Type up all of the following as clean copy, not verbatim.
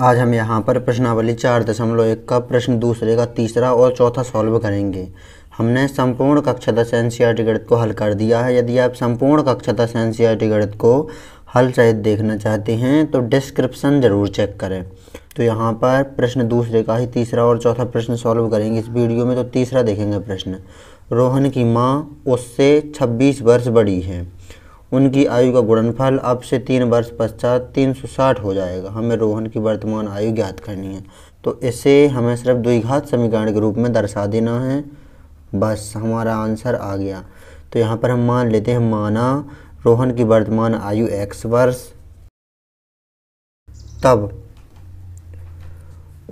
आज हम यहाँ पर प्रश्नावली 4.1 का प्रश्न दूसरे का तीसरा और चौथा सॉल्व करेंगे। हमने संपूर्ण कक्षा 10 एनसीईआरटी गणित को हल कर दिया है। यदि आप संपूर्ण कक्षा 10 एनसीईआरटी गणित को हल सहित देखना चाहते हैं तो डिस्क्रिप्शन ज़रूर चेक करें। तो यहाँ पर प्रश्न दूसरे का ही तीसरा और चौथा प्रश्न सॉल्व करेंगे इस वीडियो में। तो तीसरा देखेंगे प्रश्न। रोहन की माँ उससे 26 वर्ष बड़ी है। उनकी आयु का गुणनफल अब से 3 वर्ष पश्चात 360 हो जाएगा। हमें रोहन की वर्तमान आयु ज्ञात करनी है। तो इसे हमें सिर्फ द्विघात समीकरण के रूप में दर्शा देना है, बस हमारा आंसर आ गया। तो यहाँ पर हम मान लेते हैं, माना रोहन की वर्तमान आयु x वर्ष, तब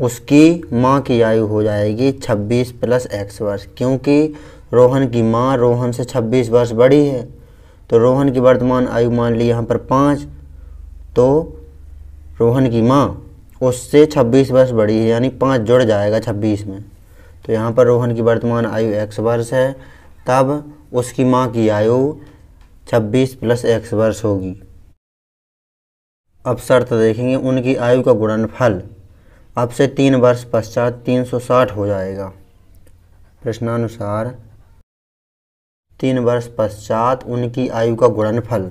उसकी माँ की आयु हो जाएगी 26 + x वर्ष। क्योंकि रोहन की माँ रोहन से 26 वर्ष बड़ी है, तो रोहन की वर्तमान आयु मान ली यहाँ पर 5, तो रोहन की माँ उससे 26 वर्ष बड़ी है, यानी 5 जुड़ जाएगा 26 में। तो यहाँ पर रोहन की वर्तमान आयु x वर्ष है, तब उसकी माँ की आयु 26 + x वर्ष होगी। अब शर्त देखेंगे, उनकी आयु का गुणनफल अब से 3 वर्ष पश्चात 360 हो जाएगा। प्रश्नानुसार 3 वर्ष पश्चात उनकी आयु का गुणनफल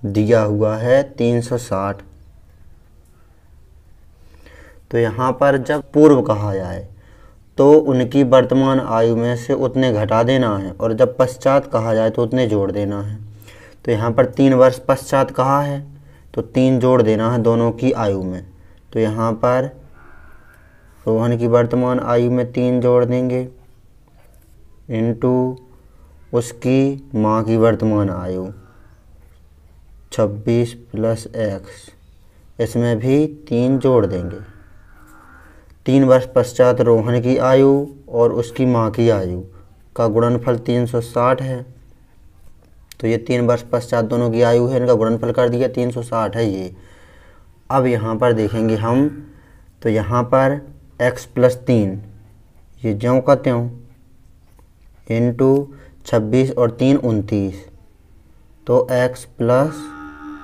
दिया हुआ है 360। तो यहाँ पर जब पूर्व कहा जाए तो उनकी वर्तमान आयु में से उतने घटा देना है, और जब पश्चात कहा जाए तो उतने जोड़ देना है। तो यहाँ पर 3 वर्ष पश्चात कहा है तो 3 जोड़ देना है दोनों की आयु में। तो यहाँ पर रोहन की वर्तमान आयु में 3 जोड़ देंगे इनटू उसकी माँ की वर्तमान आयु 26 + x, इसमें भी 3 जोड़ देंगे। 3 वर्ष पश्चात रोहन की आयु और उसकी माँ की आयु का गुणनफल 360 है। तो ये 3 वर्ष पश्चात दोनों की आयु है, इनका गुणनफल कर दिया 360 है ये। अब यहाँ पर देखेंगे हम, तो यहाँ पर x + 3 ये ज्यों का त्यों इनटू 26 और 3 29, तो x +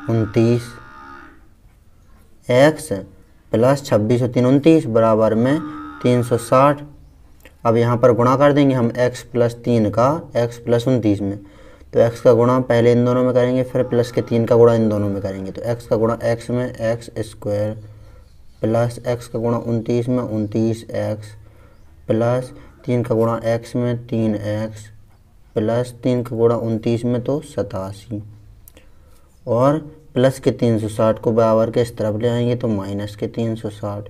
29, x + 26 और 3 29 बराबर में 360। अब यहाँ पर गुणा कर देंगे हम x + 3 का x + 29 में। तो x का गुणा पहले इन दोनों में करेंगे, फिर प्लस के 3 का गुणा इन दोनों में करेंगे। तो x का गुणा x में x² प्लस x का गुणा 29 में 29x प्लस 3 का गुणा x में 3x प्लस 3 का गुणा 29 में तो 87, और प्लस के 360 को बराबर के इस तरफ ले आएंगे तो माइनस के 360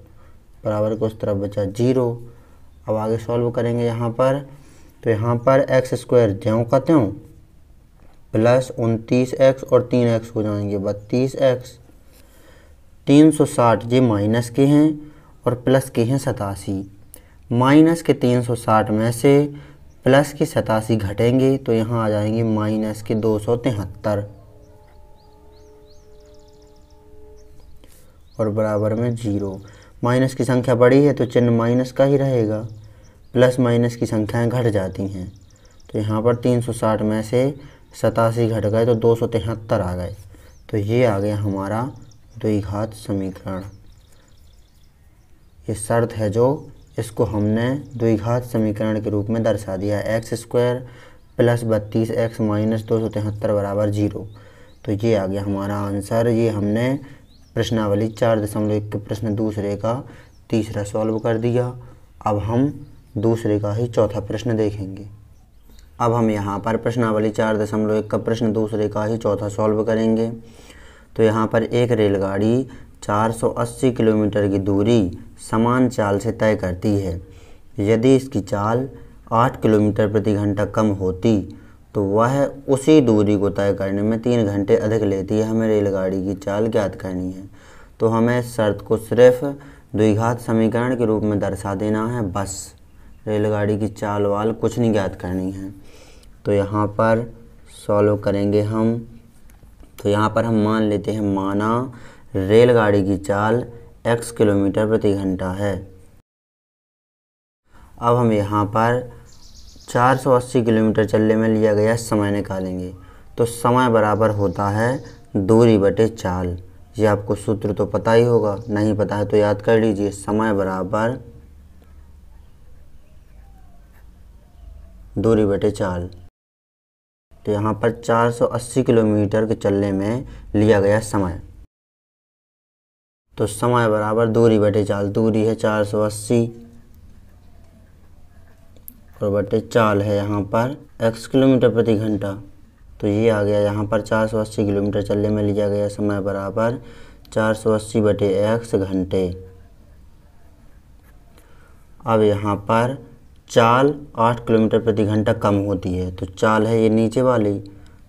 बराबर को उस तरफ बचा 0। अब आगे सॉल्व करेंगे यहाँ पर। तो यहाँ पर x² ज्यों का त्यों प्लस 29x और 3x हो जाएंगे 32x। 360 ये माइनस के हैं और प्लस के हैं 87। माइनस के 360 में से प्लस के 87 घटेंगे तो यहाँ आ जाएंगे माइनस के 273 और बराबर में 0। माइनस की संख्या बड़ी है तो चिन्ह माइनस का ही रहेगा, प्लस माइनस की संख्याएं घट जाती हैं। तो यहाँ पर 360 में से 87 घट गए तो 273 आ गए। तो ये आ गया हमारा द्विघात समीकरण। ये शर्त है जो इसको हमने द्विघात समीकरण के रूप में दर्शा दिया है, x² + 32x - 273 बराबर 0। तो ये आ गया हमारा आंसर। ये हमने प्रश्नावली 4.1 के प्रश्न दूसरे का तीसरा सॉल्व कर दिया। अब हम दूसरे का ही चौथा प्रश्न देखेंगे। अब हम यहाँ पर प्रश्नावली 4.1 का प्रश्न दूसरे का ही चौथा सॉल्व करेंगे। तो यहाँ पर एक रेलगाड़ी 480 किलोमीटर की दूरी समान चाल से तय करती है। यदि इसकी चाल 8 किलोमीटर प्रति घंटा कम होती तो वह उसी दूरी को तय करने में 3 घंटे अधिक लेती है। हमें रेलगाड़ी की चाल ज्ञात करनी है। तो हमें इस शर्त को सिर्फ द्विघात समीकरण के रूप में दर्शा देना है, बस रेलगाड़ी की चाल वाल कुछ नहीं ज्ञात करनी है। तो यहाँ पर सॉल्व करेंगे हम। तो यहाँ पर हम मान लेते हैं, माना रेलगाड़ी की चाल x किलोमीटर प्रति घंटा है। अब हम यहाँ पर 480 किलोमीटर चलने में लिया गया समय निकालेंगे। तो समय बराबर होता है दूरी बटे चाल, ये आपको सूत्र तो पता ही होगा, नहीं पता है तो याद कर लीजिए। समय बराबर दूरी बटे चाल। तो यहाँ पर 480 किलोमीटर के चलने में लिया गया समय। तो समय बराबर दूरी बटे चाल, दूरी है 480 और बटे चाल है यहाँ पर x किलोमीटर प्रति घंटा। तो ये आ गया यहाँ पर 480 किलोमीटर चलने में लिया गया समय बराबर 480 बटे x घंटे। अब यहाँ पर चाल 8 किलोमीटर प्रति घंटा कम होती है, तो चाल है ये नीचे वाली,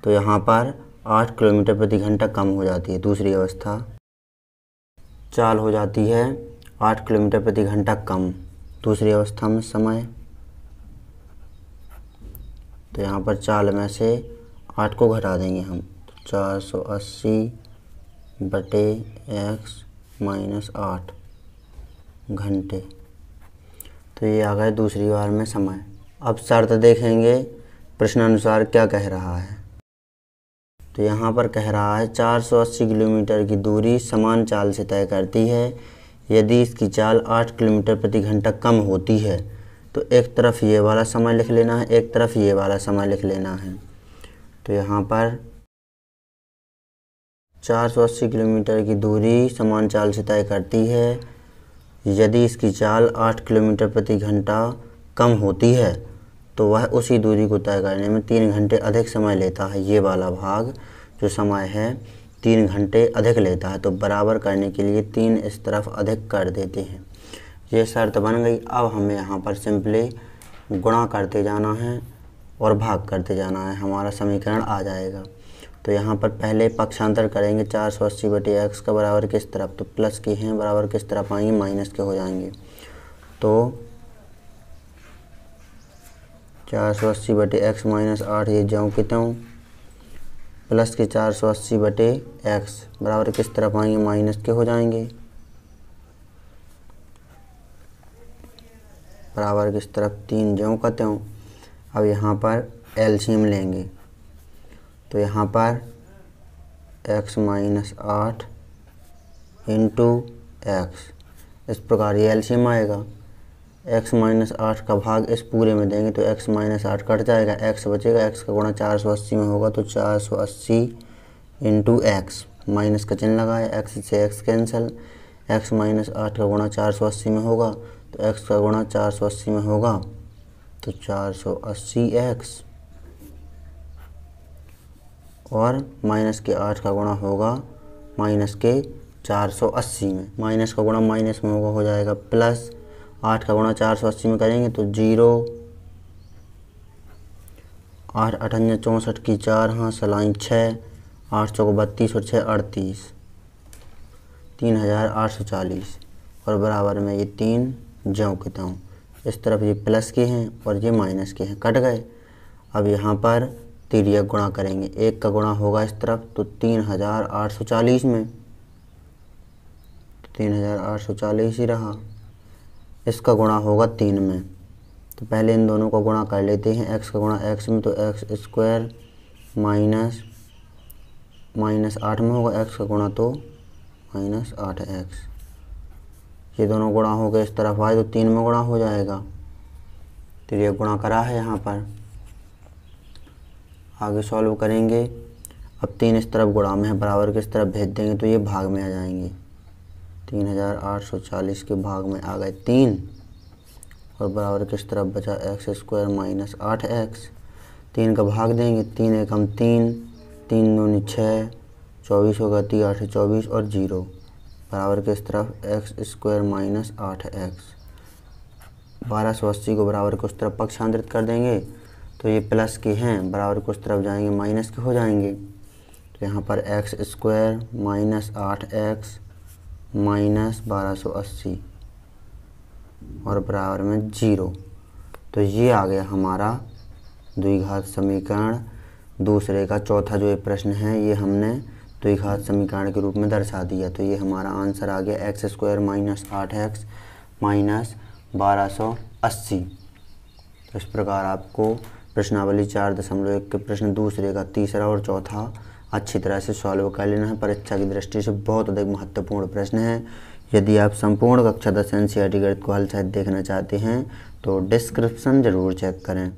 तो यहाँ पर 8 किलोमीटर प्रति घंटा कम हो जाती है। दूसरी अवस्था चाल हो जाती है 8 किलोमीटर प्रति घंटा कम। दूसरी अवस्था में समय, तो यहाँ पर चाल में से 8 को घटा देंगे हम, तो 480 बटे x माइनस 8 घंटे। तो ये आ गया दूसरी बार में समय। अब शर्त देखेंगे प्रश्नानुसार क्या कह रहा है। तो यहाँ पर कह रहा है 480 किलोमीटर की दूरी समान चाल से तय करती है। यदि इसकी चाल 8 किलोमीटर प्रति घंटा कम होती है तो एक तरफ ये वाला समय लिख लेना है, एक तरफ ये वाला समय लिख लेना है। तो यहाँ पर 480 किलोमीटर की दूरी समान चाल से तय करती है। यदि इसकी चाल 8 किलोमीटर प्रति घंटा कम होती है तो वह उसी दूरी को तय करने में 3 घंटे अधिक समय लेता है। ये वाला भाग जो समय है 3 घंटे अधिक लेता है, तो बराबर करने के लिए 3 इस तरफ अधिक कर देते हैं। ये शर्त बन गई। अब हमें यहाँ पर सिंपली गुणा करते जाना है और भाग करते जाना है, हमारा समीकरण आ जाएगा। तो यहाँ पर पहले पक्षांतर करेंगे 480 बटे x का बराबर किस तरफ, तो प्लस के हैं, बराबर किस तरफ आएंगे, माइनस के हो जाएंगे। तो 480 बटे x माइनस 8 ये जाऊँ कितना हूँ, प्लस के 480 बटे x बराबर किस तरफ आएंगे, माइनस के हो जाएंगे। बराबर किस तरफ 3 जाऊँ कहते हूँ। अब यहाँ पर एलसीएम लेंगे, तो यहाँ पर x माइनस 8 इंटू एक्स, इस प्रकार ये एलसीएम आएगा। x माइनस 8 का भाग इस पूरे में देंगे तो x माइनस 8 कट जाएगा, x बचेगा, x का गुणा 480 में होगा, तो 480 इंटू एक्स, माइनस का चिन्ह लगाए, x से x कैंसिल, x माइनस 8 का गुणा 480 में होगा, तो x का गुणा 480 में होगा, तो 480x और माइनस के 8 का गुणा होगा माइनस के 480 में, माइनस का गुणा माइनस में होगा, हो जाएगा प्लस 8 का गुणा 480 में करेंगे तो 0, 8 अठन्या 64 की 4, हाँ सलाइन 6, 8 चौको 32 और 6 38, 3840 और बराबर में ये 3 ज्यों के त्यों। इस तरफ ये प्लस के हैं और ये माइनस के हैं, कट गए। अब यहाँ पर तिर्यक गुणा करेंगे, 1 का गुणा होगा इस तरफ तो 3840 में, 3840 ही रहा। इसका गुणा होगा 3 में, तो पहले इन दोनों को गुणा कर लेते हैं। x का गुणा x में तो x स्क्वायर माइनस 8 में होगा, x का गुणा तो माइनस 8x। ये दोनों गुणा हो गए, इस तरफ आए तो 3 में गुणा हो जाएगा। तो ये गुणा करा है यहाँ पर, आगे सॉल्व करेंगे। अब 3 इस तरफ गुणा में है, बराबर किस तरफ भेज देंगे तो ये भाग में आ जाएंगे। 3840 के भाग में आ गए 3 और बराबर किस तरफ बचा, एक्स स्क्वायर माइनस 8x। 3 का भाग देंगे, 3 एकम 3, 3 दूनी 6, 24 होगा, 3 8 24 और 0 बराबर किस तरफ, एक्स स्क्वायर माइनस 8x। 1280 को बराबर को उस तरफ पक्षांतरित कर देंगे तो ये प्लस के हैं, बराबर को उस तरफ जाएंगे, माइनस के हो जाएंगे। तो यहाँ पर x square minus 8x minus 1280 और बराबर में 0। तो ये आ गया हमारा द्विघात समीकरण। दूसरे का चौथा जो ये प्रश्न है ये हमने द्विघात समीकरण के रूप में दर्शा दिया। तो ये हमारा आंसर आ गया x square minus 8x minus 1280। तो इस प्रकार आपको प्रश्नावली 4.1 के प्रश्न दूसरे का तीसरा और चौथा अच्छी तरह से सॉल्व कर लेना है। परीक्षा की दृष्टि से बहुत अधिक महत्वपूर्ण प्रश्न है। यदि आप संपूर्ण कक्षा 10 NCERT गणित को हल सहित देखना चाहते हैं तो डिस्क्रिप्शन ज़रूर चेक करें।